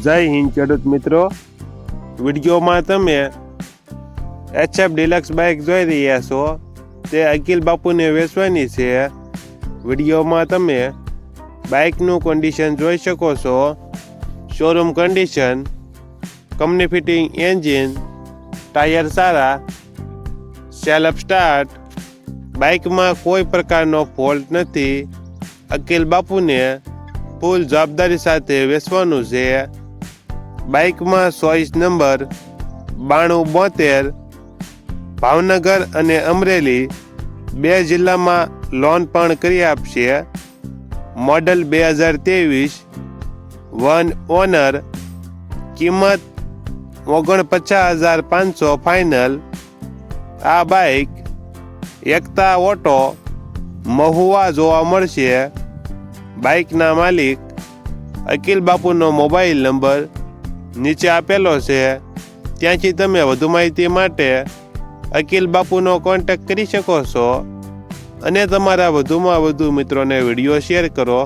જય હિન્દ ખેડૂત મિત્રો, વિડીયોમાં તમે HF ડિલક્સ બાઇક જોઈ રહ્યા છો તે અકિલ બાપુને વેચવાની છે। વિડીયોમાં તમે બાઇકનું કન્ડિશન જોઈ શકો છો। Showroom condition, company fitting engine, tyre સારા, સેલ્ફ સ્ટાર્ટ, બાઇકમાં કોઈ પ્રકારનો ફોલ્ટ નથી। અકિલ બાપુને ફૂલ જવાબદારી સાથે વેચવાનું છે। બાઇકમાં ચોઈસ નંબર 9272 ભાવનગર અને અમરેલી બે જિલ્લામાં લોન પણ કરી આપશે। મોડલ 2023, વન ઓનર, કિંમત 49,500 ફાઇનલ। આ બાઇક એકતા ઓટો મહુવા જોવા મળશે। બાઇકના માલિક અકિલ બાપુનો મોબાઈલ નંબર નીચે આપેલો છે, ત્યાંથી તમે વધુ માહિતી માટે અકિલ બાપુનો કોન્ટેક્ટ કરી શકો છો અને તમારા વધુમાં વધુ મિત્રોને વિડીયો શેર કરો।